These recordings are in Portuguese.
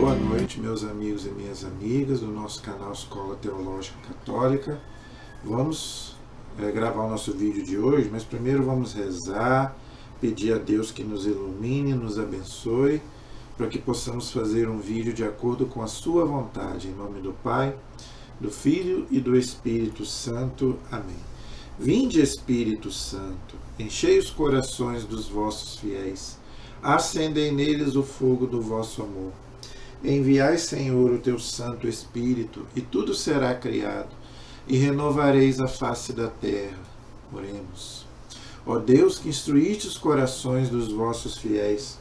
Boa noite, meus amigos e minhas amigas do nosso canal Escola Teológica Católica. Vamos gravar o nosso vídeo de hoje, mas primeiro vamos rezar, pedir a Deus que nos ilumine, nos abençoe, para que possamos fazer um vídeo de acordo com a sua vontade. Em nome do Pai, do Filho e do Espírito Santo. Amém. Vinde, Espírito Santo, enchei os corações dos vossos fiéis, acendei neles o fogo do vosso amor. Enviai, Senhor, o teu Santo Espírito, e tudo será criado, e renovareis a face da terra. Oremos. Ó Deus, que instruíste os corações dos vossos fiéis,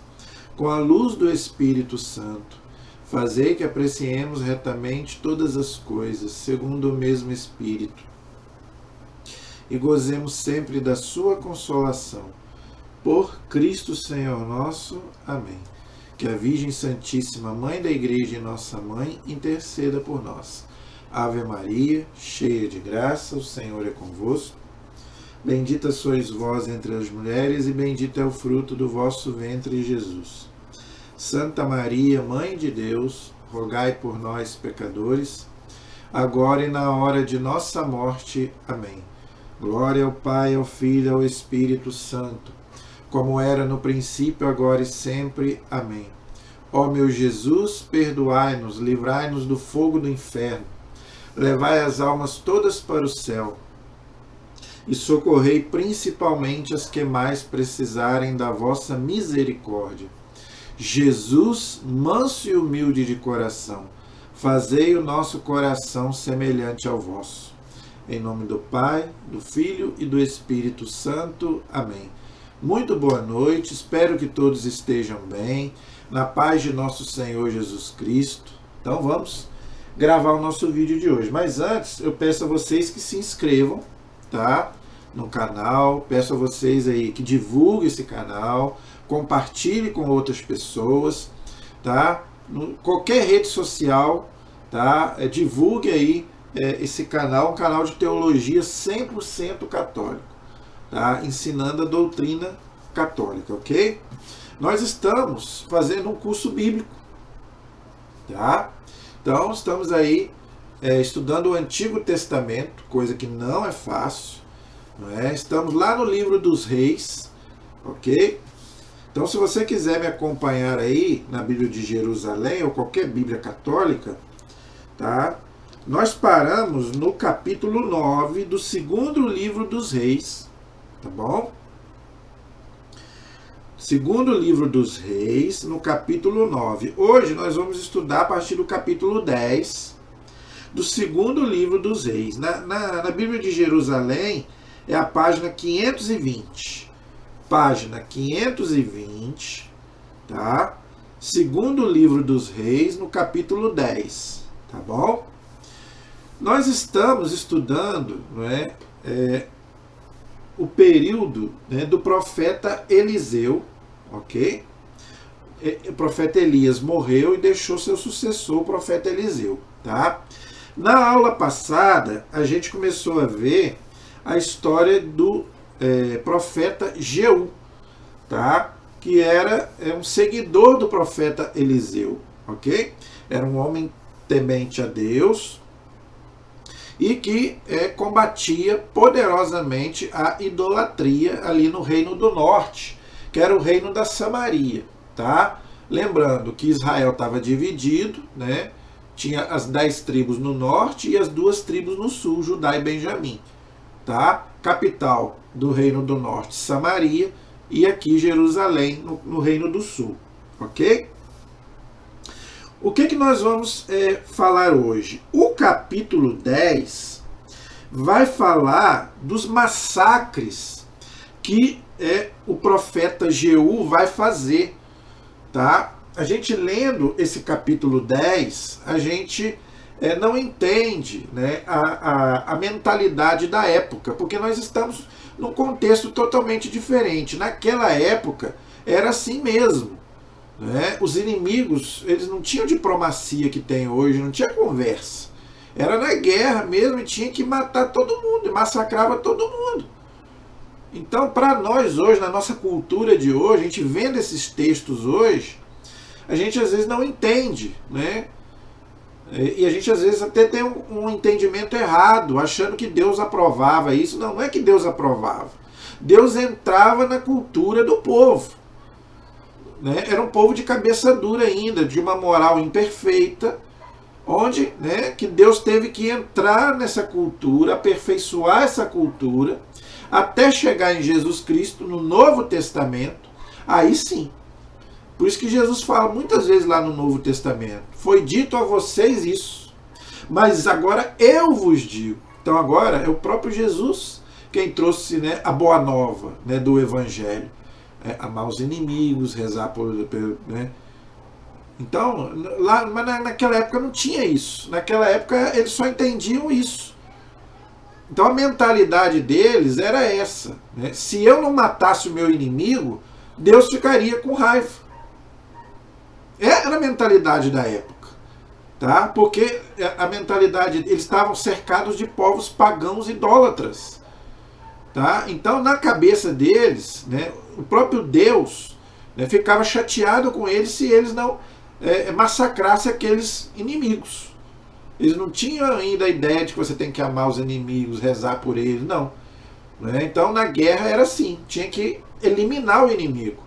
com a luz do Espírito Santo, fazei que apreciemos retamente todas as coisas, segundo o mesmo Espírito, e gozemos sempre da sua consolação. Por Cristo Senhor nosso. Amém. Que a Virgem Santíssima, Mãe da Igreja e nossa Mãe, interceda por nós. Ave Maria, cheia de graça, o Senhor é convosco. Bendita sois vós entre as mulheres, e bendito é o fruto do vosso ventre, Jesus. Santa Maria, Mãe de Deus, rogai por nós, pecadores, agora e na hora de nossa morte. Amém. Glória ao Pai, ao Filho e ao Espírito Santo, como era no princípio, agora e sempre. Amém. Ó meu Jesus, perdoai-nos, livrai-nos do fogo do inferno, levai as almas todas para o céu e socorrei principalmente as que mais precisarem da vossa misericórdia. Jesus, manso e humilde de coração, fazei o nosso coração semelhante ao vosso. Em nome do Pai, do Filho e do Espírito Santo. Amém. Muito boa noite, espero que todos estejam bem, na paz de nosso Senhor Jesus Cristo. Então vamos gravar o nosso vídeo de hoje. Mas antes, eu peço a vocês que se inscrevam, tá? No canal, peço a vocês aí que divulguem esse canal, compartilhem com outras pessoas, tá? Qualquer rede social, tá? Divulgue aí esse canal, um canal de teologia 100% católico. Tá? Ensinando a doutrina católica, ok? Nós estamos fazendo um curso bíblico, tá? Então, estamos aí estudando o Antigo Testamento, coisa que não é fácil, não é? Estamos lá no livro dos Reis, ok? Então, se você quiser me acompanhar aí na Bíblia de Jerusalém, ou qualquer Bíblia católica, tá? Nós paramos no capítulo 9 do segundo livro dos Reis, tá bom? Segundo livro dos Reis, no capítulo 9. Hoje nós vamos estudar a partir do capítulo 10 do segundo livro dos Reis. Na Bíblia de Jerusalém é a página 520. Página 520, tá? Segundo livro dos Reis, no capítulo 10, tá bom? Nós estamos estudando, não é? O período, né, do profeta Eliseu, ok? O profeta Elias morreu e deixou seu sucessor, o profeta Eliseu, tá? Na aula passada, a gente começou a ver a história do profeta Jeú, tá? Que era um seguidor do profeta Eliseu, ok? Era um homem temente a Deus, e que combatia poderosamente a idolatria ali no Reino do Norte, que era o reino da Samaria, tá? Lembrando que Israel estava dividido, né? Tinha as 10 tribos no norte e as 2 tribos no sul, Judá e Benjamim, tá? Capital do Reino do Norte, Samaria, e aqui Jerusalém, no Reino do Sul, ok? O que nós vamos falar hoje? O capítulo 10 vai falar dos massacres que o profeta Jeú vai fazer, tá? A gente lendo esse capítulo 10, a gente não entende, né, a mentalidade da época, porque nós estamos num contexto totalmente diferente. Naquela época era assim mesmo. Né? Os inimigos, eles não tinham diplomacia que tem hoje, não tinha conversa. Era na guerra mesmo e tinha que matar todo mundo, e massacrava todo mundo. Então, para nós hoje, na nossa cultura de hoje, a gente vendo esses textos hoje, a gente às vezes não entende, né? E a gente às vezes até tem um entendimento errado, achando que Deus aprovava isso. Não, não é que Deus aprovava. Deus entrava na cultura do povo. Né? Era um povo de cabeça dura ainda, de uma moral imperfeita, onde, né, que Deus teve que entrar nessa cultura, aperfeiçoar essa cultura, até chegar em Jesus Cristo, no Novo Testamento. Aí sim. Por isso que Jesus fala muitas vezes lá no Novo Testamento: foi dito a vocês isso, mas agora eu vos digo. Então agora é o próprio Jesus quem trouxe, né, a boa nova, né, do Evangelho. Amar os inimigos, rezar por... né? Então, lá, mas naquela época não tinha isso. Naquela época eles só entendiam isso. Então a mentalidade deles era essa. Né? Se eu não matasse o meu inimigo, Deus ficaria com raiva. Era a mentalidade da época, tá? Porque a mentalidade, eles estavam cercados de povos pagãos idólatras, tá? Então, na cabeça deles, né, o próprio Deus, né, ficava chateado com eles se eles não massacrassem aqueles inimigos. Eles não tinham ainda a ideia de que você tem que amar os inimigos, rezar por eles, não. Né? Então, na guerra era assim, tinha que eliminar o inimigo.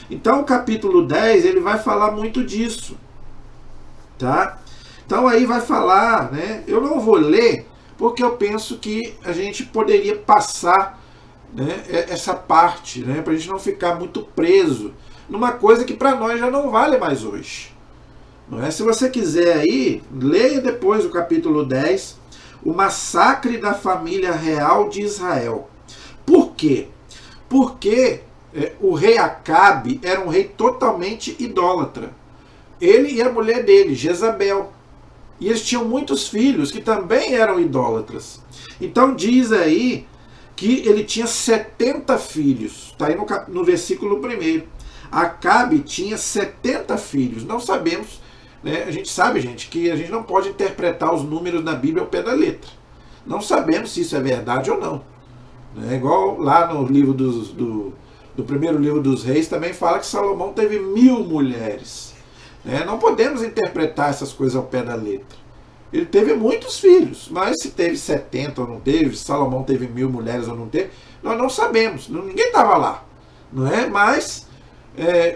Então o capítulo 10 ele vai falar muito disso, tá? Então aí vai falar, né? Eu não vou ler porque eu penso que a gente poderia passar, né, essa parte, né, para a gente não ficar muito preso numa coisa que para nós já não vale mais hoje. Não é? Se você quiser aí, leia depois o capítulo 10, o massacre da família real de Israel. Por quê? Porque o rei Acabe era um rei totalmente idólatra. Ele e a mulher dele, Jezabel. E eles tinham muitos filhos que também eram idólatras. Então diz aí que ele tinha 70 filhos. Está aí no versículo 1. Acabe tinha 70 filhos. Não sabemos, né? A gente sabe, gente, que a gente não pode interpretar os números na Bíblia ao pé da letra. Não sabemos se isso é verdade ou não. É igual lá no livro do primeiro livro dos reis também fala que Salomão teve 1000 mulheres. Não podemos interpretar essas coisas ao pé da letra. Ele teve muitos filhos, mas se teve 70 ou não teve, se Salomão teve 1000 mulheres ou não teve, nós não sabemos, ninguém estava lá. Não é? Mas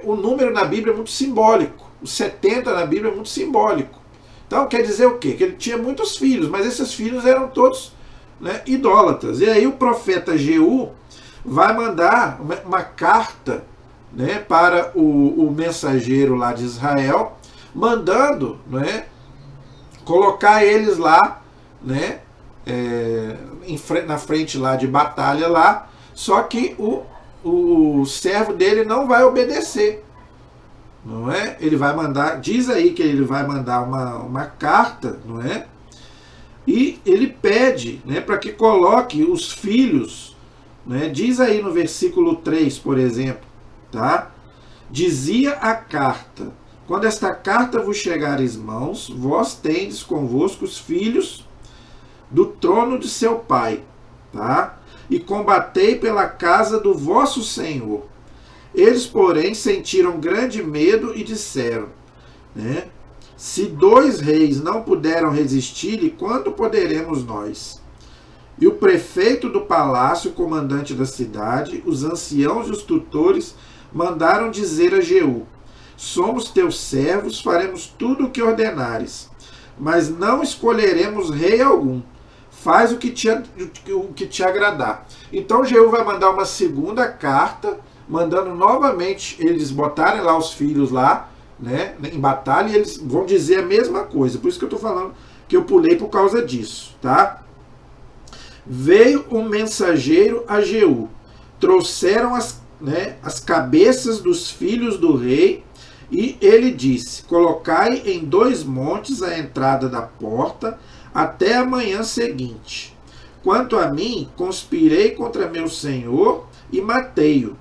o número na Bíblia é muito simbólico. O 70 na Bíblia é muito simbólico. Então quer dizer o quê? Que ele tinha muitos filhos, mas esses filhos eram todos, né, idólatras. E aí o profeta Jeú vai mandar uma carta, né, para o mensageiro lá de Israel, mandando, né, colocar eles lá, né, na frente lá de batalha lá, só que o servo dele não vai obedecer. Não é? Ele vai mandar, diz aí que ele vai mandar uma carta, não é? E ele pede, né, para que coloque os filhos, né? Diz aí no versículo 3, por exemplo, tá? Dizia a carta: quando esta carta vos chegar às mãos, vós tendes convosco os filhos do trono de seu pai, tá? E combatei pela casa do vosso Senhor. Eles, porém, sentiram grande medo e disseram, né, se 2 reis não puderam resistir, e quando poderemos nós? E o prefeito do palácio, o comandante da cidade, os anciãos e os tutores mandaram dizer a Jeú: somos teus servos, faremos tudo o que ordenares, mas não escolheremos rei algum. Faz o que te agradar. Então Jeú vai mandar uma segunda carta, mandando novamente eles botarem lá os filhos lá, né, em batalha, e eles vão dizer a mesma coisa. Por isso que eu estou falando que eu pulei por causa disso, tá? Veio um mensageiro a Jeú, trouxeram as cabeças dos filhos do rei, e ele disse: colocai em 2 montes à entrada da porta até a manhã seguinte. Quanto a mim, conspirei contra meu senhor e matei-o.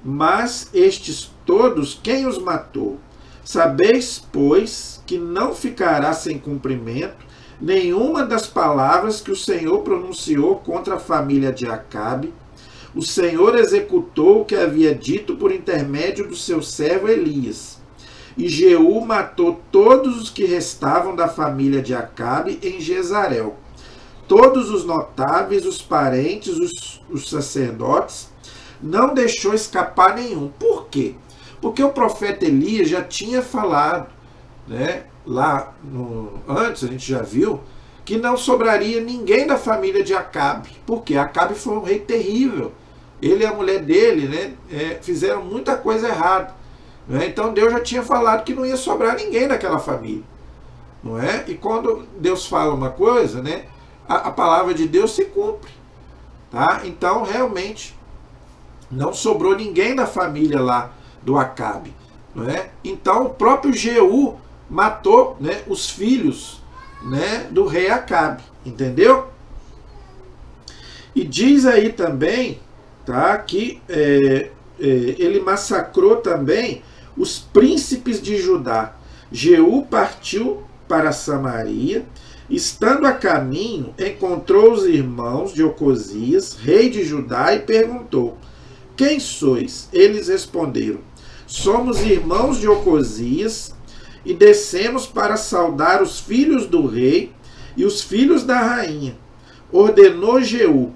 Mas estes todos, quem os matou? Sabeis, pois, que não ficará sem cumprimento nenhuma das palavras que o Senhor pronunciou contra a família de Acabe. O Senhor executou o que havia dito por intermédio do seu servo Elias. E Jeú matou todos os que restavam da família de Acabe em Jezarel. Todos os notáveis, os parentes, os sacerdotes, não deixou escapar nenhum. Por quê? Porque o profeta Elias já tinha falado, né, antes a gente já viu, que não sobraria ninguém da família de Acabe. Porque Acabe foi um rei terrível. Ele e a mulher dele, né, fizeram muita coisa errada. Né? Então Deus já tinha falado que não ia sobrar ninguém daquela família. Não é? E quando Deus fala uma coisa, né, a palavra de Deus se cumpre. Tá? Então, realmente, não sobrou ninguém da família lá do Acabe. Não é? Então, o próprio Jeú matou, né, os filhos, né, do rei Acabe. Entendeu? E diz aí também, tá, que ele massacrou também os príncipes de Judá. Jeú partiu para Samaria. Estando a caminho, encontrou os irmãos de Ocosias, rei de Judá, e perguntou: quem sois? Eles responderam: somos irmãos de Ocosias e descemos para saudar os filhos do rei e os filhos da rainha. Ordenou Jeú: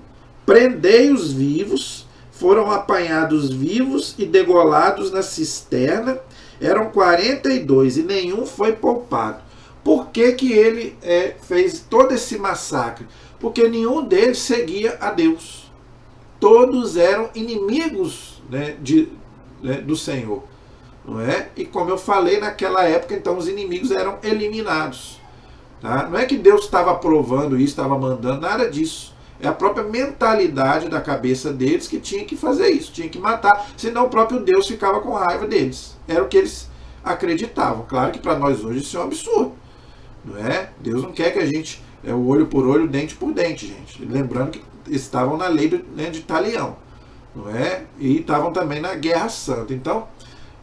prendei os vivos. Foram apanhados vivos e degolados na cisterna. Eram 42 e nenhum foi poupado. Por que que ele fez todo esse massacre? Porque nenhum deles seguia a Deus. Todos eram inimigos, né, do Senhor. Não é? E como eu falei, naquela época, então, os inimigos eram eliminados. Tá? Não é que Deus estava aprovando isso, estava mandando, nada disso. É a própria mentalidade da cabeça deles que tinha que fazer isso, tinha que matar, senão o próprio Deus ficava com raiva deles. Era o que eles acreditavam. Claro que para nós hoje isso é um absurdo. Não é? Deus não quer que a gente, o olho por olho, dente por dente, gente. Lembrando que estavam na lei de Talião, não é? E estavam também na Guerra Santa. Então,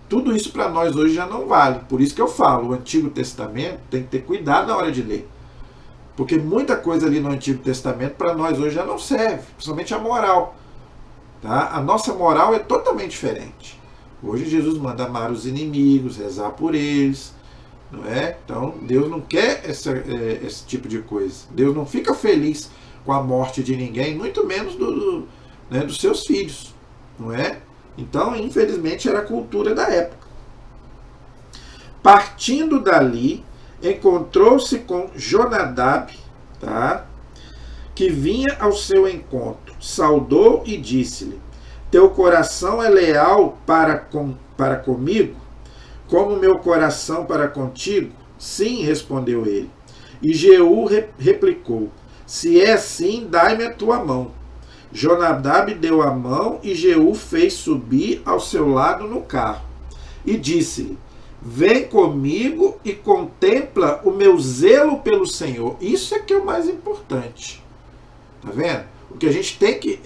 tudo isso para nós hoje já não vale. Por isso que eu falo, o Antigo Testamento tem que ter cuidado na hora de ler. Porque muita coisa ali no Antigo Testamento para nós hoje já não serve, principalmente a moral. Tá? A nossa moral é totalmente diferente. Hoje Jesus manda amar os inimigos, rezar por eles. Não é? Então Deus não quer esse tipo de coisa. Deus não fica feliz com a morte de ninguém, muito menos dos seus filhos. Não é? Então, infelizmente, era a cultura da época. Partindo dali, encontrou-se com Jonadab, tá? Que vinha ao seu encontro, saudou e disse-lhe: teu coração é leal para comigo, como meu coração para contigo? Sim, respondeu ele. E Jeú replicou: se é assim, dai-me a tua mão. Jonadab deu a mão e Jeú fez subir ao seu lado no carro. E disse-lhe: vem comigo e contempla o meu zelo pelo Senhor. Isso é que é o mais importante. Tá vendo? O que a gente tem que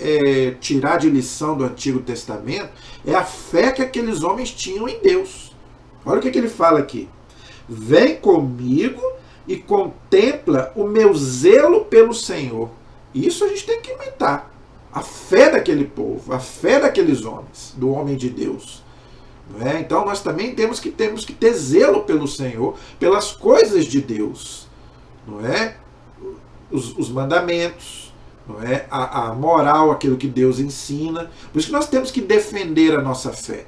tirar de lição do Antigo Testamento é a fé que aqueles homens tinham em Deus. Olha o que ele fala aqui. Vem comigo e contempla o meu zelo pelo Senhor. Isso a gente tem que imitar. A fé daquele povo, a fé daqueles homens, do homem de Deus. Não é? Então nós também temos que ter zelo pelo Senhor, pelas coisas de Deus. Não é? Os mandamentos, não é? A moral, aquilo que Deus ensina. Por isso que nós temos que defender a nossa fé.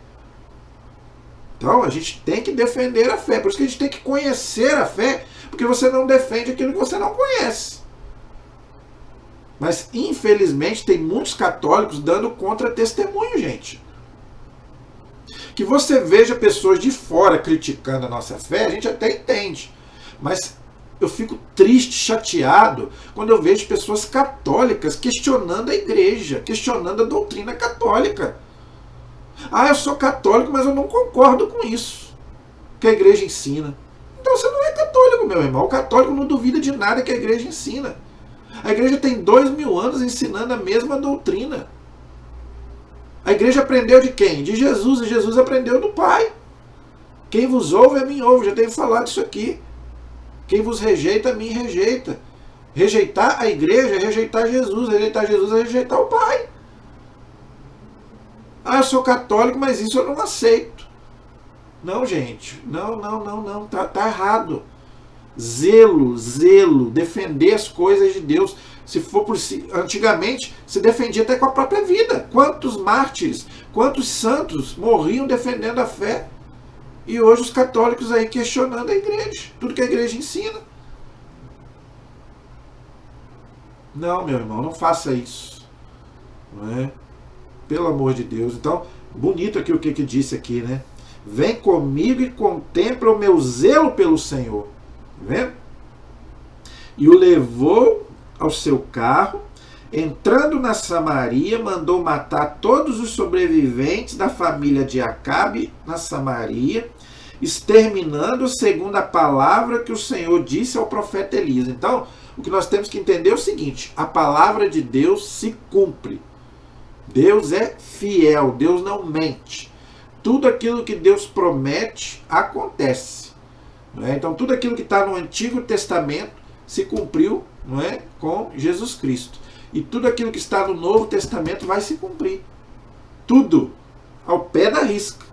Então a gente tem que defender a fé. Por isso que a gente tem que conhecer a fé, porque você não defende aquilo que você não conhece. Mas infelizmente tem muitos católicos dando contra-testemunho, gente. Que você veja pessoas de fora criticando a nossa fé, a gente até entende. Mas eu fico triste, chateado, quando eu vejo pessoas católicas questionando a igreja, questionando a doutrina católica. Ah, eu sou católico, mas eu não concordo com isso que a igreja ensina. Então você não é católico, meu irmão. O católico não duvida de nada que a igreja ensina. A igreja tem 2000 anos ensinando a mesma doutrina. A igreja aprendeu de quem? De Jesus, e Jesus aprendeu do Pai. Quem vos ouve, a mim ouve. Já tenho falado isso aqui. Quem vos rejeita, a mim rejeita. Rejeitar a igreja é rejeitar Jesus. Rejeitar Jesus é rejeitar o Pai. Ah, eu sou católico, mas isso eu não aceito. Não, gente, não, tá errado. Zelo, defender as coisas de Deus. Se for por si, antigamente se defendia até com a própria vida. Quantos mártires, quantos santos morriam defendendo a fé? E hoje os católicos aí questionando a igreja, tudo que a igreja ensina. Não, meu irmão, não faça isso. Não é? Pelo amor de Deus. Então, bonito aqui o que disse aqui, né? Vem comigo e contempla o meu zelo pelo Senhor. Tá vendo? E o levou ao seu carro, entrando na Samaria, mandou matar todos os sobreviventes da família de Acabe na Samaria, exterminando segundo a palavra que o Senhor disse ao profeta Elias. Então, o que nós temos que entender é o seguinte: a palavra de Deus se cumpre. Deus é fiel, Deus não mente. Tudo aquilo que Deus promete acontece. Não é? Então, tudo aquilo que está no Antigo Testamento se cumpriu, não é, com Jesus Cristo. E tudo aquilo que está no Novo Testamento vai se cumprir. Tudo, ao pé da risca.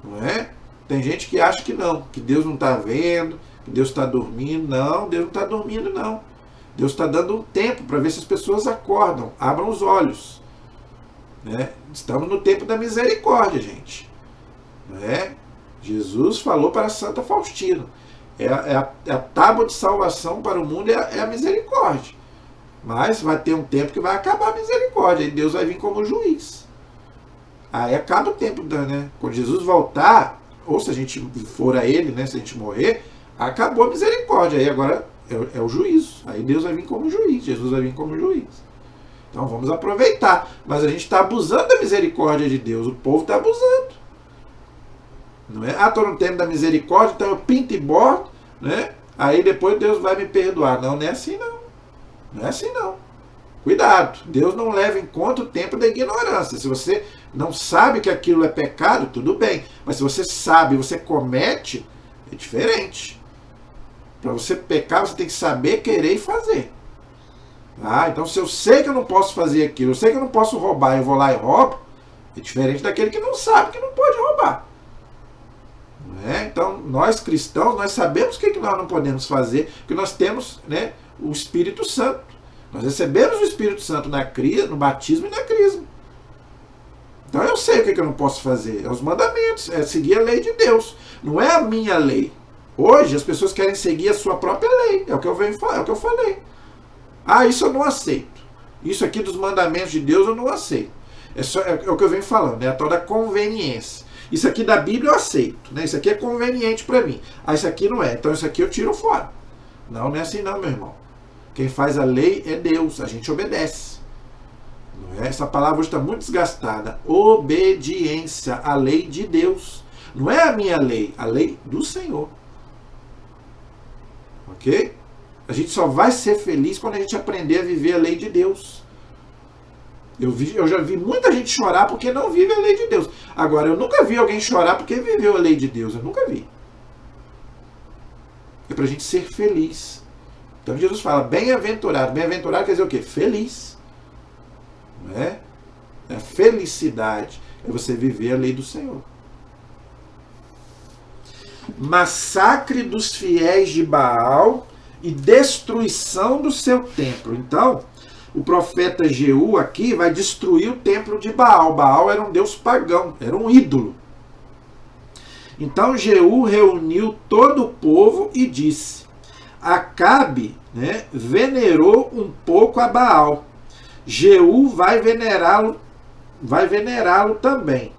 Não é? Tem gente que acha que não, que Deus não está vendo, que Deus está dormindo. Não, Deus não está dormindo, não. Deus está dando um tempo para ver se as pessoas acordam, abram os olhos. Né? Estamos no tempo da misericórdia, gente. Não é? Jesus falou para Santa Faustina. É a tábua de salvação para o mundo, é a misericórdia. Mas vai ter um tempo que vai acabar a misericórdia. E Deus vai vir como juiz. Aí acaba o tempo, né? Quando Jesus voltar, ou se a gente for a Ele, né? Se a gente morrer, acabou a misericórdia. Aí agora é o juízo. Aí Deus vai vir como juiz. Jesus vai vir como juiz. Então vamos aproveitar. Mas a gente está abusando da misericórdia de Deus. O povo está abusando. Não é? Ah, estou no tempo da misericórdia, então eu pinto e bordo, né? Aí depois Deus vai me perdoar. Não, não é assim não. Não é assim não. Cuidado, Deus não leva em conta o tempo da ignorância. Se você não sabe que aquilo é pecado, tudo bem. Mas se você sabe, você comete, é diferente. Para você pecar, você tem que saber, querer e fazer. Ah, então se eu sei que eu não posso fazer aquilo, eu sei que eu não posso roubar, eu vou lá e roubo, é diferente daquele que não sabe que não pode roubar. Então, nós cristãos, nós sabemos o que nós não podemos fazer, porque nós temos, né, o Espírito Santo. Nós recebemos o Espírito Santo no batismo e na crisma. Então eu sei o que eu não posso fazer. É os mandamentos, é seguir a lei de Deus. Não é a minha lei. Hoje as pessoas querem seguir a sua própria lei. É o que eu venho falar, é o que eu falei. Ah, isso eu não aceito. Isso aqui dos mandamentos de Deus eu não aceito. É o que eu venho falando, é a tal da conveniência. Isso aqui da Bíblia eu aceito, né? Isso aqui é conveniente para mim. Ah, isso aqui não é. Então isso aqui eu tiro fora. Não, não é assim não, meu irmão. Quem faz a lei é Deus. A gente obedece. Não é? Essa palavra hoje está muito desgastada. Obediência à lei de Deus. Não é a minha lei, a lei do Senhor. Ok? A gente só vai ser feliz quando a gente aprender a viver a lei de Deus. Eu já vi muita gente chorar porque não vive a lei de Deus. Agora, eu nunca vi alguém chorar porque viveu a lei de Deus. Eu nunca vi. É para a gente ser feliz. Então Jesus fala, bem-aventurado. Bem-aventurado quer dizer o quê? Feliz. Não é? A felicidade é você viver a lei do Senhor. Massacre dos fiéis de Baal e destruição do seu templo. Então, o profeta Jeú aqui vai destruir o templo de Baal. Baal era um deus pagão, era um ídolo. Então Jeú reuniu todo o povo e disse: Acabe, né, venerou um pouco a Baal. Jeú vai venerá-lo também.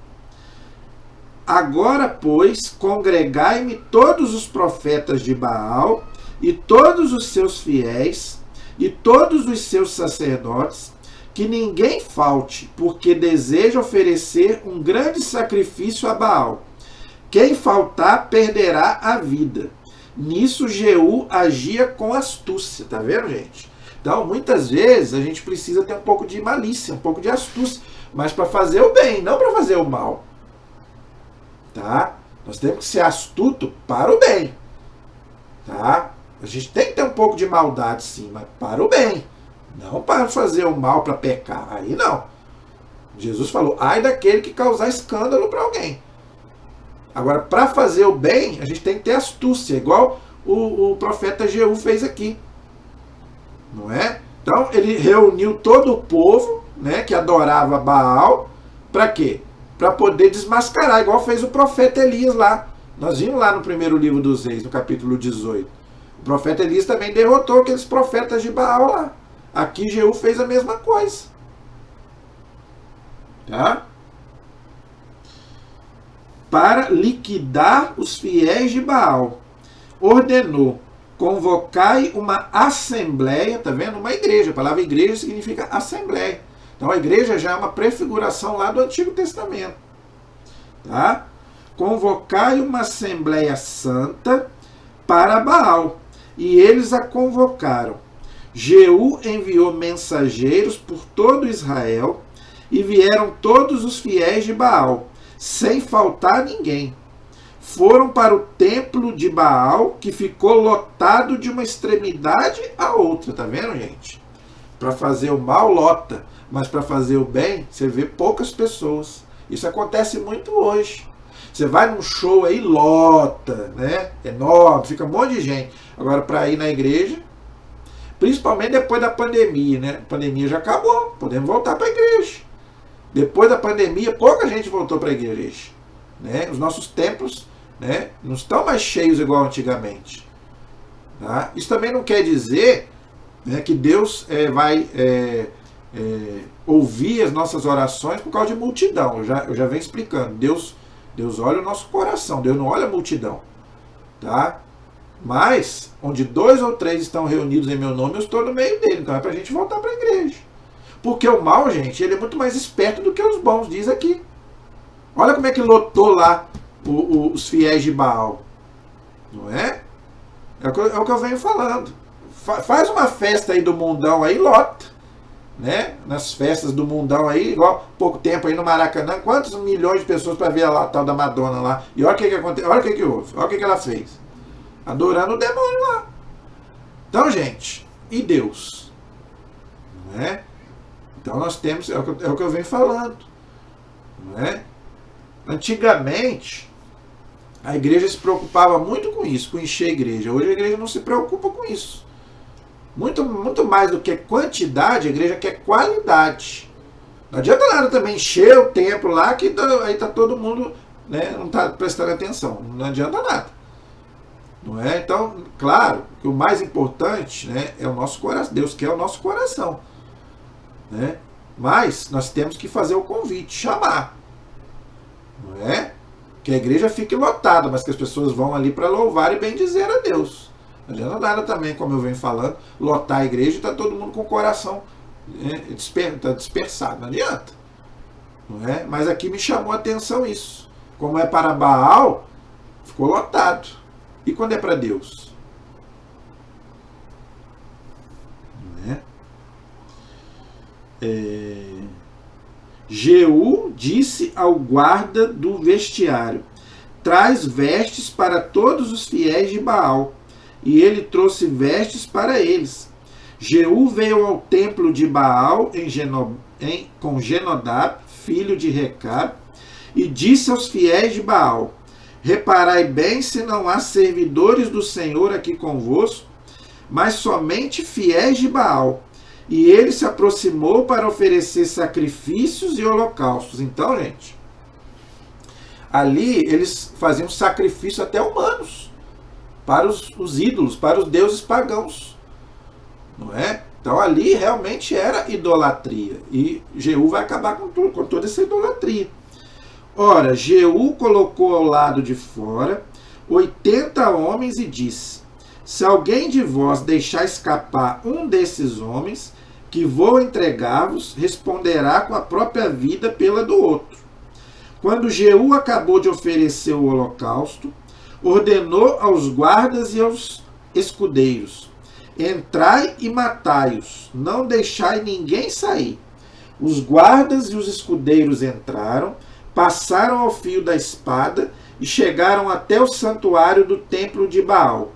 Agora, pois, congregai-me todos os profetas de Baal e todos os seus fiéis e todos os seus sacerdotes, que ninguém falte, porque deseja oferecer um grande sacrifício a Baal. Quem faltar perderá a vida. Nisso Jeú agia com astúcia, tá vendo, gente? Então, muitas vezes a gente precisa ter um pouco de malícia, um pouco de astúcia, mas para fazer o bem, não para fazer o mal. Tá? Nós temos que ser astuto para o bem. Tá? A gente tem que ter um pouco de maldade, sim, mas para o bem. Não para fazer o mal, para pecar. Aí não. Jesus falou, ai daquele que causar escândalo para alguém. Agora, para fazer o bem, a gente tem que ter astúcia, igual o profeta Jeú fez aqui. Não é? Então, ele reuniu todo o povo, né, que adorava Baal, para quê? Para poder desmascarar, igual fez o profeta Elias lá. Nós vimos lá no primeiro livro dos Reis, no capítulo 18. O profeta Elias também derrotou aqueles profetas de Baal lá. Aqui Jeú fez a mesma coisa. Tá? Para liquidar os fiéis de Baal, ordenou: convocai uma assembleia, tá vendo? Uma igreja. A palavra igreja significa assembleia. Então a igreja já é uma prefiguração lá do Antigo Testamento. Tá? Convocai uma assembleia santa para Baal. E eles a convocaram. Jeú enviou mensageiros por todo Israel, e vieram todos os fiéis de Baal, sem faltar ninguém. Foram para o templo de Baal, que ficou lotado de uma extremidade à outra. Tá vendo, gente? Para fazer o mal, lota. Mas para fazer o bem, você vê poucas pessoas. Isso acontece muito hoje. Você vai num show aí, lota, né? Enorme, fica um monte de gente. Agora, para ir na igreja, principalmente depois da pandemia, né? A pandemia já acabou, podemos voltar para a igreja. Depois da pandemia, pouca gente voltou para a igreja. Né? Os nossos templos, né, não estão mais cheios igual antigamente. Tá? Isso também não quer dizer, né, que Deus vai ouvir as nossas orações por causa de multidão. Eu já venho explicando. Deus olha o nosso coração, Deus não olha a multidão. Tá? Mas, onde 2 ou 3 estão reunidos em meu nome, eu estou no meio dele. Então é para a gente voltar para a igreja. Porque o mal, gente, ele é muito mais esperto do que os bons, diz aqui. Olha como é que lotou lá os fiéis de Baal. Não é? É o que eu venho falando. Faz uma festa aí do mundão aí, lota. Né? Nas festas do mundão aí, igual pouco tempo aí no Maracanã, quantos milhões de pessoas para ver a tal da Madonna lá. E olha o que aconteceu, olha o que houve, olha o que ela fez. Adorando o demônio lá. Então, gente, e Deus? Não é? Então nós temos, é o que eu venho falando. Não é? Antigamente, a igreja se preocupava muito com isso, com encher a igreja. Hoje a igreja não se preocupa com isso. Muito, muito mais do que quantidade, a igreja quer qualidade. Não adianta nada também encher o templo lá, que aí está todo mundo, né, não está prestando atenção. Não adianta nada. Não é? Então, claro, que o mais importante, né, é o nosso coração. Deus quer o nosso coração. Né? Mas nós temos que fazer o convite, chamar. Não é? Que a igreja fique lotada, mas que as pessoas vão ali para louvar e bendizer a Deus. Não adianta nada também, como eu venho falando, lotar a igreja e está todo mundo com o coração, né, dispersado. Não adianta. Não é? Mas aqui me chamou a atenção isso. Como é para Baal, ficou lotado. E quando é para Deus? Né? Jeú disse ao guarda do vestiário: traz vestes para todos os fiéis de Baal. E ele trouxe vestes para eles. Jeú veio ao templo de Baal com Genodab, filho de Recabe, e disse aos fiéis de Baal: reparai bem se não há servidores do Senhor aqui convosco, mas somente fiéis de Baal. E ele se aproximou para oferecer sacrifícios e holocaustos. Então, gente, ali eles faziam sacrifício até humanos para os ídolos, para os deuses pagãos. Não é? Então ali realmente era idolatria. E Jeú vai acabar com toda essa idolatria. Ora, Jeú colocou ao lado de fora 80 homens e disse: se alguém de vós deixar escapar um desses homens, que vou entregar-vos, responderá com a própria vida pela do outro. Quando Jeú acabou de oferecer o holocausto, ordenou aos guardas e aos escudeiros: entrai e matai-os, não deixai ninguém sair. Os guardas e os escudeiros entraram, passaram ao fio da espada e chegaram até o santuário do templo de Baal.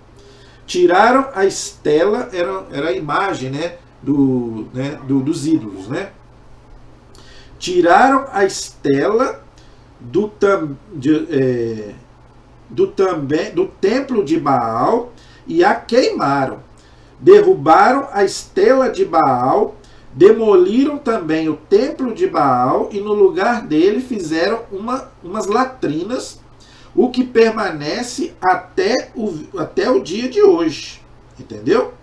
Tiraram a estela, era a imagem, né, dos ídolos. Né? Tiraram a estela do templo de Baal e a queimaram. Derrubaram a estela de Baal, demoliram também o templo de Baal e no lugar dele fizeram umas latrinas, o que permanece até o dia de hoje. Entendeu?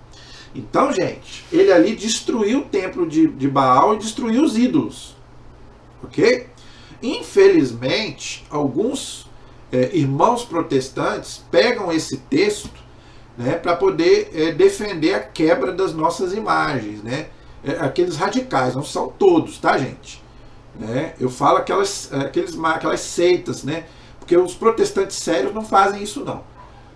Então, gente, ele ali destruiu o templo de Baal e destruiu os ídolos. Ok? Infelizmente, alguns irmãos protestantes pegam esse texto, né, para poder defender a quebra das nossas imagens, né? Aqueles radicais, não são todos, tá, gente? Né? Eu falo aquelas seitas, né? Porque os protestantes sérios não fazem isso, não.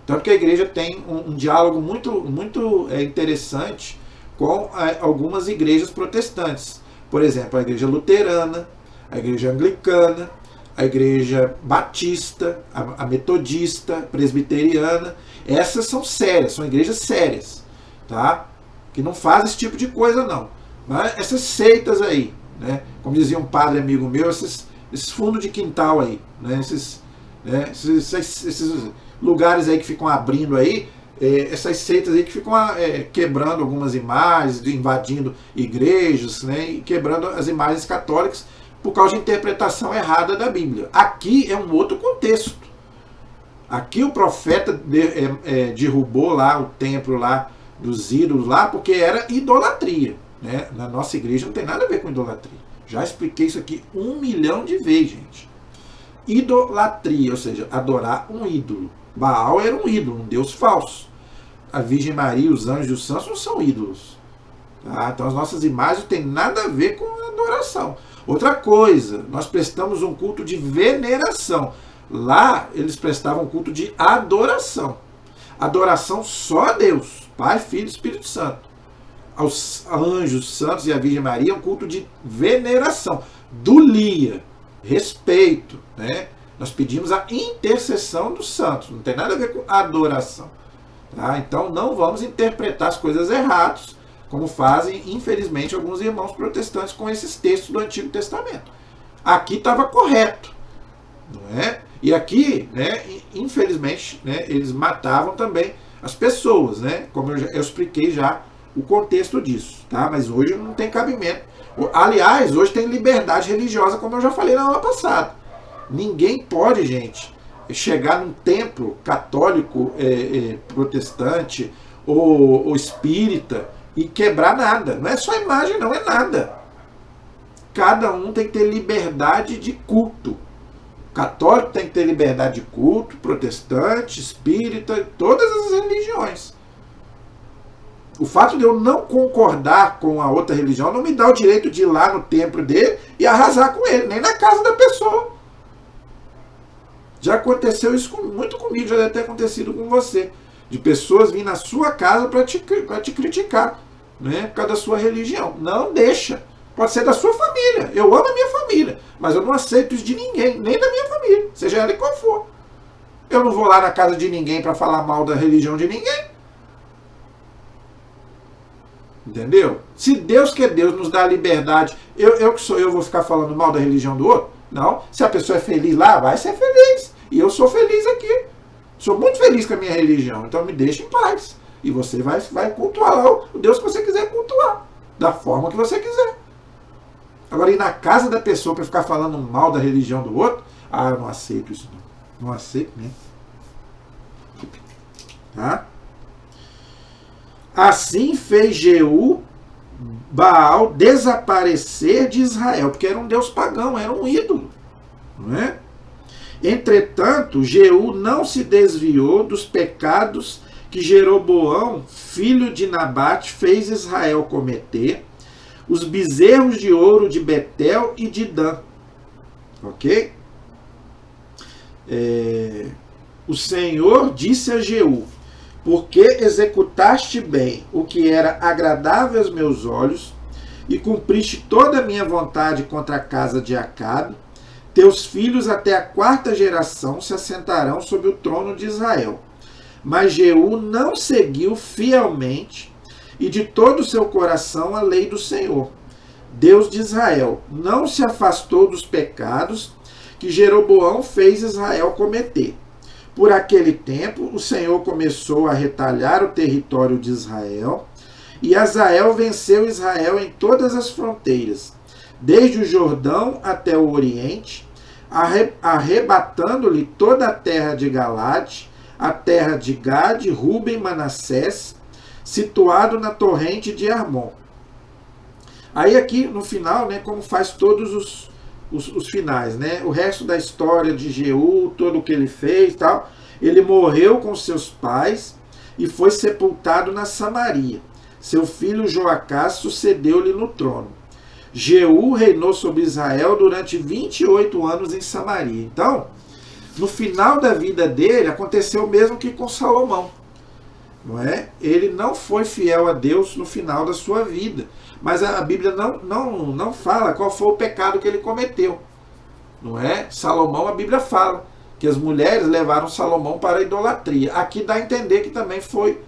Tanto que a igreja tem um diálogo muito interessante com algumas igrejas protestantes. Por exemplo, a igreja luterana, a igreja anglicana, a igreja batista, a metodista, presbiteriana. Essas são sérias, são igrejas sérias, tá? Que não fazem esse tipo de coisa, não. Mas essas seitas aí, né? Como dizia um padre amigo meu, esses fundos de quintal aí, né? Esses lugares aí que ficam abrindo aí, essas seitas aí que ficam quebrando algumas imagens, invadindo igrejas, né? E quebrando as imagens católicas por causa de interpretação errada da Bíblia. Aqui é um outro contexto. Aqui o profeta derrubou lá o templo lá dos ídolos lá porque era idolatria, né? Na nossa igreja não tem nada a ver com idolatria. Já expliquei isso aqui 1 milhão de vezes, gente. Idolatria, ou seja, adorar um ídolo. Baal era um ídolo, um deus falso. A Virgem Maria, os anjos e os santos não são ídolos. Tá? Então as nossas imagens não têm nada a ver com adoração. Outra coisa, nós prestamos um culto de veneração. Lá eles prestavam culto de adoração. Adoração só a Deus, Pai, Filho e Espírito Santo. Aos anjos, santos e a Virgem Maria, um culto de veneração. Dulia, respeito, né? Nós pedimos a intercessão dos santos. Não tem nada a ver com adoração. Tá? Então não vamos interpretar as coisas erradas, como fazem, infelizmente, alguns irmãos protestantes com esses textos do Antigo Testamento. Aqui estava correto. Não é? E aqui, né, infelizmente, né, eles matavam também as pessoas, né? Como eu expliquei já o contexto disso. Tá? Mas hoje não tem cabimento. Aliás, hoje tem liberdade religiosa, como eu já falei na aula passada. Ninguém pode, gente, chegar num templo católico, protestante ou espírita e quebrar nada. Não é só imagem, não, é nada. Cada um tem que ter liberdade de culto. Católico tem que ter liberdade de culto, protestante, espírita, todas as religiões. O fato de eu não concordar com a outra religião não me dá o direito de ir lá no templo dele e arrasar com ele, nem na casa da pessoa. Já aconteceu isso muito comigo, já deve ter acontecido com você. De pessoas virem na sua casa para te criticar, né, por causa da sua religião. Não deixa. Pode ser da sua família. Eu amo a minha família, mas eu não aceito isso de ninguém, nem da minha família, seja ela qual for. Eu não vou lá na casa de ninguém para falar mal da religião de ninguém. Entendeu? Se Deus, que é Deus, nos dá a liberdade, eu que sou eu vou ficar falando mal da religião do outro? Não. Se a pessoa é feliz lá, vai ser feliz. E eu sou feliz aqui. Sou muito feliz com a minha religião. Então me deixe em paz. E você vai cultuar lá o Deus que você quiser cultuar. Da forma que você quiser. Agora, ir na casa da pessoa para ficar falando mal da religião do outro, eu não aceito isso não. Não aceito mesmo. Tá? Assim fez Jeú Baal desaparecer de Israel, porque era um deus pagão, era um ídolo. Não é? Entretanto, Jeú não se desviou dos pecados que Jeroboão, filho de Nabate, fez Israel cometer, os bezerros de ouro de Betel e de Dan. Ok? O Senhor disse a Jeú: porque executaste bem o que era agradável aos meus olhos, e cumpriste toda a minha vontade contra a casa de Acabe, teus filhos até a 4ª geração se assentarão sobre o trono de Israel. Mas Jeú não seguiu fielmente e de todo o seu coração a lei do Senhor, Deus de Israel. Não se afastou dos pecados que Jeroboão fez Israel cometer. Por aquele tempo, o Senhor começou a retalhar o território de Israel, e Hazael venceu Israel em todas as fronteiras, desde o Jordão até o Oriente, arrebatando-lhe toda a terra de Galade, a terra de Gade, Ruben, Manassés, situado na torrente de Hermon. Aí aqui no final, né, como faz todos os finais, né, o resto da história de Jeú, todo o que ele fez, tal, ele morreu com seus pais e foi sepultado na Samaria. Seu filho Joacás sucedeu-lhe no trono. Jeú reinou sobre Israel durante 28 anos em Samaria. Então, no final da vida dele, aconteceu o mesmo que com Salomão. Não é? Ele não foi fiel a Deus no final da sua vida. Mas a Bíblia não fala qual foi o pecado que ele cometeu. Não é? Salomão, a Bíblia fala que as mulheres levaram Salomão para a idolatria. Aqui dá a entender que também foi,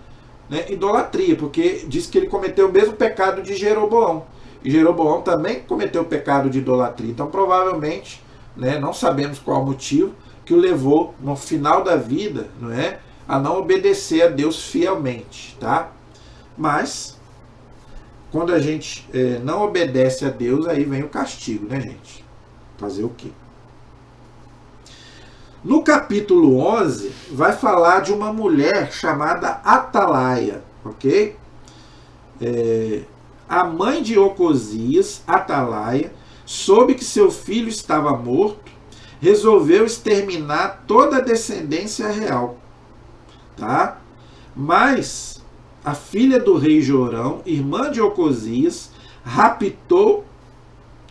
né, idolatria, porque diz que ele cometeu o mesmo pecado de Jeroboão. E Jeroboão também cometeu o pecado de idolatria. Então, provavelmente, né, não sabemos qual o motivo que o levou, no final da vida, não é, a não obedecer a Deus fielmente. Tá? Mas, quando a gente não obedece a Deus, aí vem o castigo, né, gente? Fazer o quê? No capítulo 11, vai falar de uma mulher chamada Atalaia, ok? A mãe de Ocosias, Atalaia, soube que seu filho estava morto, resolveu exterminar toda a descendência real. Tá? Mas a filha do rei Jorão, irmã de Ocosias, raptou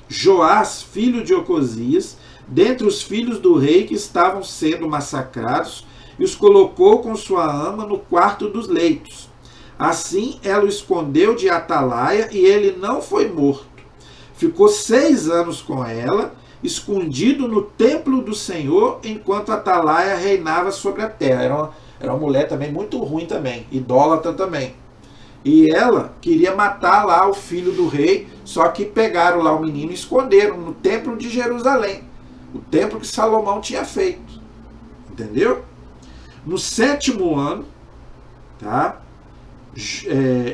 Joás, filho de Ocosias, dentre os filhos do rei que estavam sendo massacrados, e os colocou com sua ama no quarto dos leitos. Assim ela o escondeu de Atalaia, e ele não foi morto. Ficou 6 anos com ela, escondido no templo do Senhor, enquanto Atalaia reinava sobre a terra. Era uma mulher também muito ruim também, idólatra também. E ela queria matar lá o filho do rei, só que pegaram lá o menino e esconderam no templo de Jerusalém. O templo que Salomão tinha feito. Entendeu? No 7º ano, tá?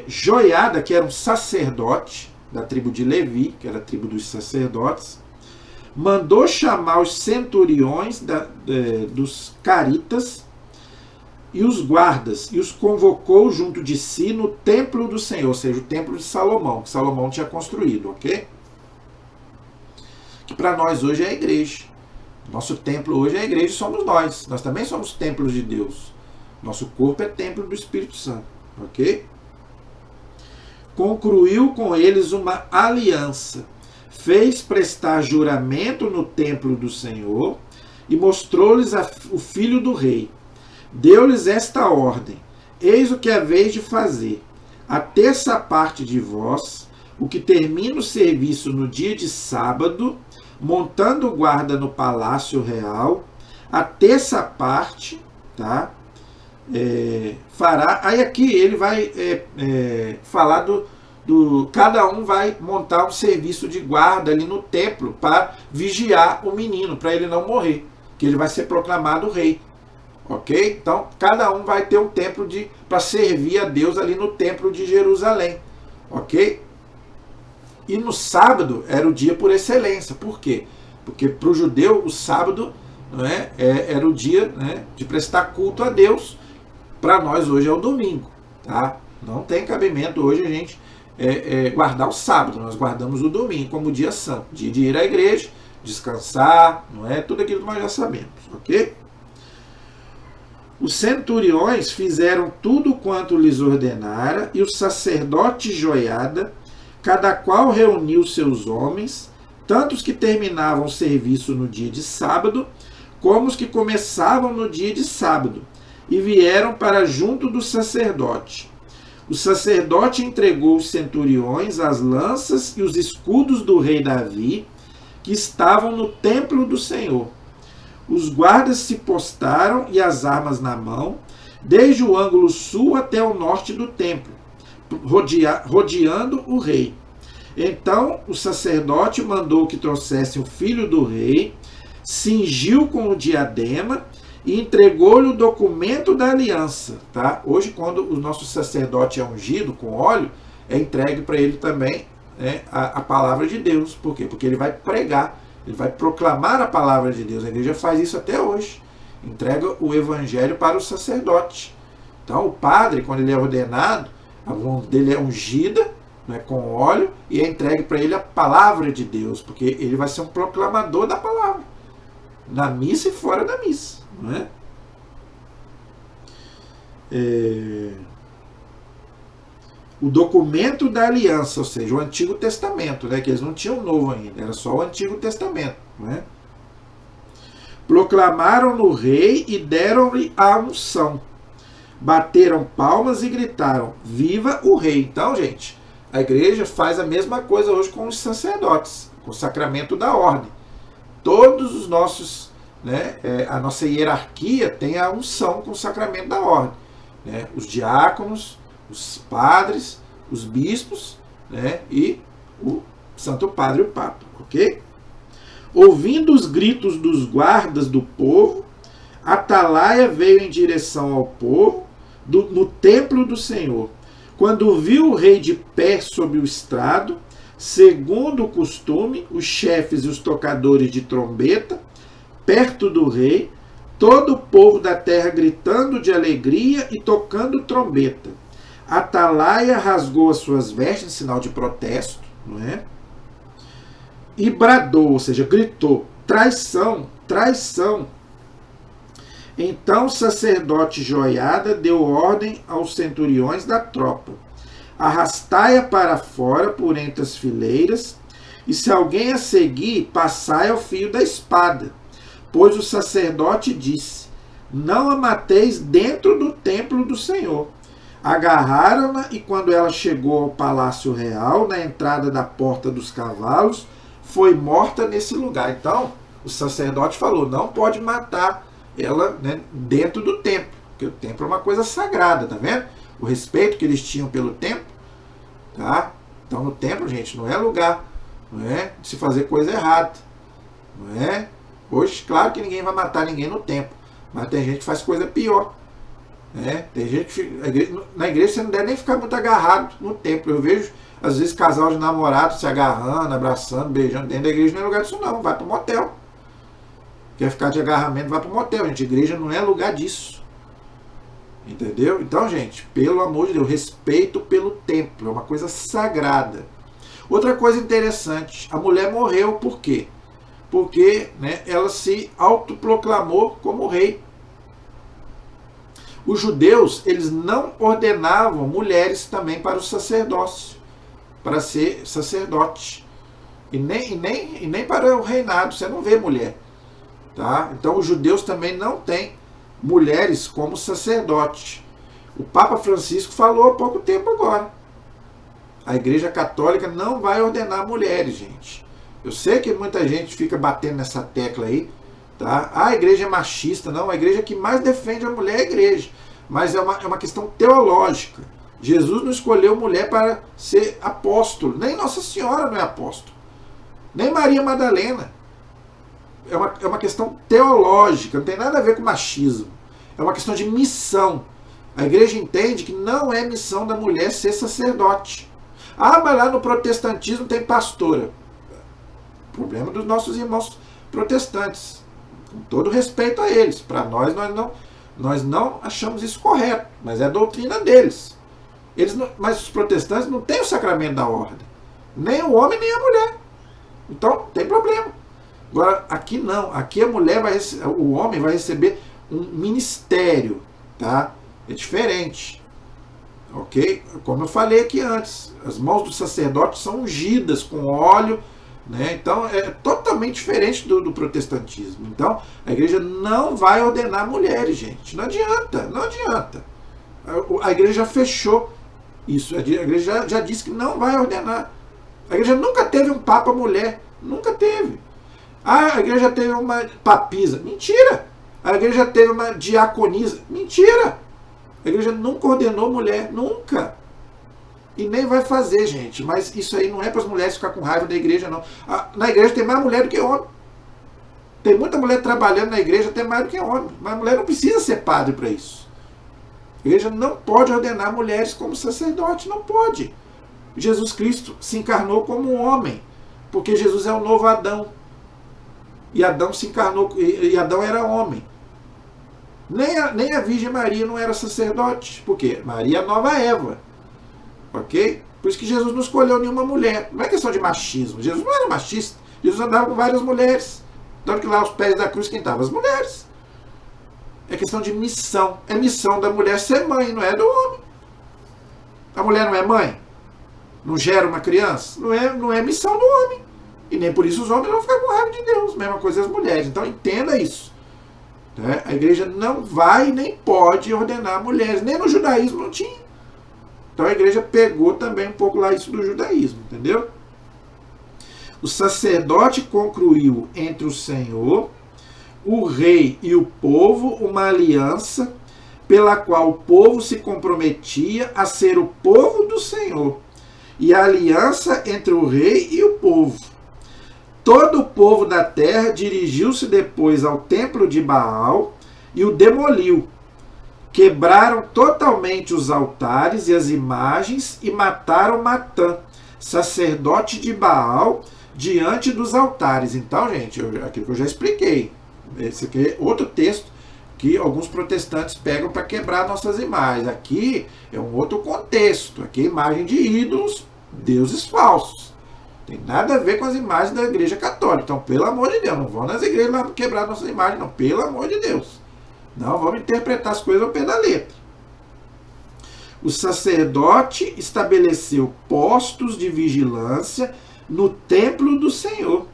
Joiada, que era um sacerdote da tribo de Levi, que era a tribo dos sacerdotes, mandou chamar os centuriões dos caritas e os guardas, e os convocou junto de si no templo do Senhor, ou seja, o templo de Salomão, que Salomão tinha construído, ok? Que para nós hoje é a igreja. Nosso templo hoje é a igreja, somos nós. Nós também somos templos de Deus. Nosso corpo é templo do Espírito Santo, ok? Concluiu com eles uma aliança, fez prestar juramento no templo do Senhor e mostrou-lhes o filho do rei. Deu-lhes esta ordem: eis o que é vez de fazer. A terça parte de vós, o que termina o serviço no dia de sábado, montando guarda no palácio real, a terça parte, tá? Fará. Aí aqui ele vai falar cada um vai montar um serviço de guarda ali no templo para vigiar o menino, para ele não morrer, que ele vai ser proclamado rei. Ok? Então, cada um vai ter um templo para servir a Deus ali no templo de Jerusalém. Ok? E no sábado era o dia por excelência. Por quê? Porque para o judeu o sábado, não é, era o dia, né, de prestar culto a Deus. Para nós hoje é o domingo. Tá? Não tem cabimento hoje a gente guardar o sábado. Nós guardamos o domingo como dia santo. Dia de ir à igreja, descansar, não é? Tudo aquilo que nós já sabemos. Ok? Os centuriões fizeram tudo quanto lhes ordenara, e o sacerdote Joiada, cada qual reuniu seus homens, tanto os que terminavam o serviço no dia de sábado, como os que começavam no dia de sábado, e vieram para junto do sacerdote. O sacerdote entregou os centuriões as lanças e os escudos do rei Davi, que estavam no templo do Senhor. Os guardas se postaram e as armas na mão, desde o ângulo sul até o norte do templo, rodeando o rei. Então o sacerdote mandou que trouxessem o filho do rei, cingiu com o diadema e entregou-lhe o documento da aliança. Tá? Hoje, quando o nosso sacerdote é ungido com óleo, é entregue para ele também, né, a palavra de Deus. Por quê? Porque ele vai pregar, ele vai proclamar a palavra de Deus. A igreja faz isso até hoje. Entrega o evangelho para o sacerdote. Então, o padre, quando ele é ordenado, a mão dele é ungida, né, com óleo, e é entregue para ele a palavra de Deus, porque ele vai ser um proclamador da palavra, na missa e fora da missa. Não é? O documento da aliança, ou seja, o Antigo Testamento, né, que eles não tinham o Novo ainda, era só o Antigo Testamento. Não é? Proclamaram-no rei e deram-lhe a unção. Bateram palmas e gritaram: viva o rei! Então, gente, a igreja faz a mesma coisa hoje com os sacerdotes, com o sacramento da ordem. Todos os nossos, né, a nossa hierarquia tem a unção com o sacramento da ordem. Né? Os diáconos, os padres, os bispos, né, e o Santo Padre e o Papa. Ok? Ouvindo os gritos dos guardas do povo, Atalaia veio em direção ao povo no templo do Senhor. Quando viu o rei de pé sob o estrado, segundo o costume, os chefes e os tocadores de trombeta, perto do rei, todo o povo da terra gritando de alegria e tocando trombeta. Atalaia rasgou as suas vestes, em sinal de protesto, não é? E bradou, ou seja, gritou: traição, traição. Então o sacerdote Joiada deu ordem aos centuriões da tropa: arrastai-a para fora por entre as fileiras, e se alguém a seguir, passai ao fio da espada. Pois o sacerdote disse: não a mateis dentro do templo do Senhor. Agarraram-na, e quando ela chegou ao palácio real, na entrada da porta dos cavalos, foi morta nesse lugar. Então, o sacerdote falou: não pode matar ela, né, dentro do templo, porque o templo é uma coisa sagrada, tá vendo? O respeito que eles tinham pelo templo, tá? Então, no templo, gente, não é lugar, não é, de se fazer coisa errada, não é? Hoje, claro que ninguém vai matar ninguém no templo, mas tem gente que faz coisa pior, né? Tem gente que na igreja você não deve nem ficar muito agarrado no templo. Eu vejo às vezes casal de namorados se agarrando, abraçando, beijando. Dentro da igreja não é lugar disso não, vai para o motel. Quer ficar de agarramento, vai para o motel, gente. Igreja não é lugar disso. Entendeu? Então, gente, pelo amor de Deus, respeito pelo templo, é uma coisa sagrada. Outra coisa interessante, a mulher morreu por quê? Porque, né, ela se autoproclamou como rei. Os judeus, eles não ordenavam mulheres também para o sacerdócio, para ser sacerdote. E nem para o reinado, você não vê mulher. Tá? Então os judeus também não têm mulheres como sacerdote. O Papa Francisco falou há pouco tempo agora: a Igreja Católica não vai ordenar mulheres, gente. Eu sei que muita gente fica batendo nessa tecla aí, tá? A igreja é machista. Não, a igreja que mais defende a mulher é a igreja. Mas é uma questão teológica. Jesus não escolheu mulher para ser apóstolo. Nem Nossa Senhora não é apóstolo. Nem Maria Madalena. É uma questão teológica, não tem nada a ver com machismo. É uma questão de missão. A igreja entende que não é missão da mulher ser sacerdote. Ah, mas lá no protestantismo tem pastora. Problema dos nossos irmãos protestantes. Com todo respeito a eles. Para nós não achamos isso correto, mas é a doutrina deles. Mas os protestantes não têm o sacramento da ordem. Nem o homem, nem a mulher. Então, tem problema. Agora, aqui não. Aqui a mulher o homem vai receber um ministério, tá? É diferente. Ok? Como eu falei aqui antes, as mãos do sacerdote são ungidas com óleo, né? Então, é totalmente diferente do protestantismo. Então, a igreja não vai ordenar mulheres, gente. Não adianta, não adianta. A igreja já fechou isso. A igreja já disse que não vai ordenar. A igreja nunca teve um papa mulher. Nunca teve. Ah, a igreja teve uma papisa. Mentira! A igreja teve uma diaconisa. Mentira! A igreja nunca ordenou mulher. Nunca! E nem vai fazer, gente. Mas isso aí não é para as mulheres ficar com raiva da igreja, não. Na igreja tem mais mulher do que homem. Tem muita mulher trabalhando na igreja até mais do que homem, mas a mulher não precisa ser padre para isso. A igreja não pode ordenar mulheres como sacerdote, não pode. Jesus Cristo se encarnou como um homem, porque Jesus é o novo Adão. E Adão se encarnou, e Adão era homem. Nem a Virgem Maria não era sacerdote, porque Maria é a nova Eva. Ok? Por isso que Jesus não escolheu nenhuma mulher. Não é questão de machismo. Jesus não era machista. Jesus andava com várias mulheres. Tanto que lá aos pés da cruz quem estava? As mulheres. É questão de missão. É missão da mulher ser mãe, não é do homem. A mulher não é mãe? Não gera uma criança? Não é missão do homem. E nem por isso os homens vão ficar com raiva de Deus. Mesma coisa as mulheres. Então entenda isso. A igreja não vai nem pode ordenar mulheres. Nem no judaísmo não tinha. Então a igreja pegou também um pouco lá isso do judaísmo. Entendeu? O sacerdote concluiu entre o Senhor, o rei e o povo uma aliança pela qual o povo se comprometia a ser o povo do Senhor. E a aliança entre o rei e o povo. Todo o povo da terra dirigiu-se depois ao templo de Baal e o demoliu. Quebraram totalmente os altares e as imagens e mataram Matã, sacerdote de Baal, diante dos altares. Então, gente, aquilo que eu já expliquei. Esse aqui é outro texto que alguns protestantes pegam para quebrar nossas imagens. Aqui é um outro contexto. Aqui é imagem de ídolos, deuses falsos. Tem nada a ver com as imagens da igreja católica. Então, pelo amor de Deus, não vão nas igrejas lá quebrar nossas imagens, não. Pelo amor de Deus. Não vamos interpretar as coisas ao pé da letra. O sacerdote estabeleceu postos de vigilância no templo do Senhor.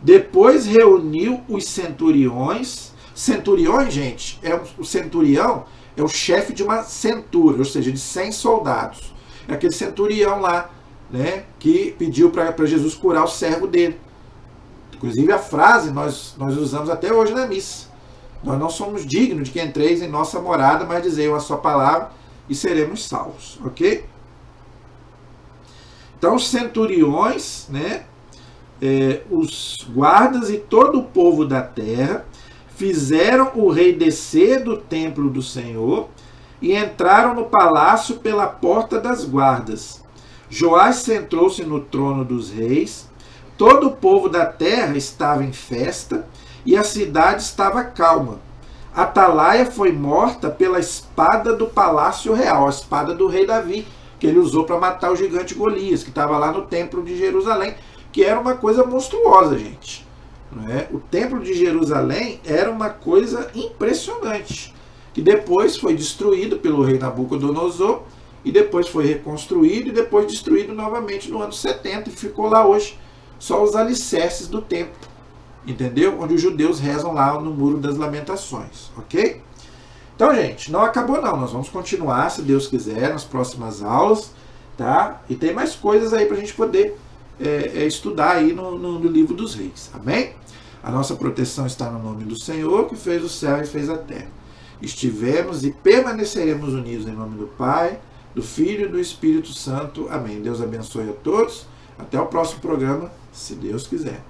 Depois reuniu os centuriões. Centuriões, gente, o centurião é o chefe de uma centúria, ou seja, de 100 soldados. É aquele centurião lá, né, que pediu para Jesus curar o servo dele. Inclusive a frase nós usamos até hoje na missa. Nós não somos dignos de que entreis em nossa morada, mas dizei a sua palavra e seremos salvos. Ok? Então os centuriões, né, os guardas e todo o povo da terra fizeram o rei descer do templo do Senhor e entraram no palácio pela porta das guardas. Joás sentou-se no trono dos reis, todo o povo da terra estava em festa e a cidade estava calma. Atalaia foi morta pela espada do palácio real, a espada do rei Davi, que ele usou para matar o gigante Golias, que estava lá no templo de Jerusalém, que era uma coisa monstruosa, gente. Não é? O templo de Jerusalém era uma coisa impressionante, que depois foi destruído pelo rei Nabucodonosor, e depois foi reconstruído, e depois destruído novamente no ano 70, e ficou lá hoje só os alicerces do templo, entendeu? Onde os judeus rezam lá no Muro das Lamentações, ok? Então, gente, não acabou não, nós vamos continuar, se Deus quiser, nas próximas aulas, tá? E tem mais coisas aí para a gente poder estudar aí no livro dos reis, amém? A nossa proteção está no nome do Senhor, que fez o céu e fez a terra. Estivemos e permaneceremos unidos em nome do Pai, do Filho e do Espírito Santo, amém. Deus abençoe a todos, até o próximo programa, se Deus quiser.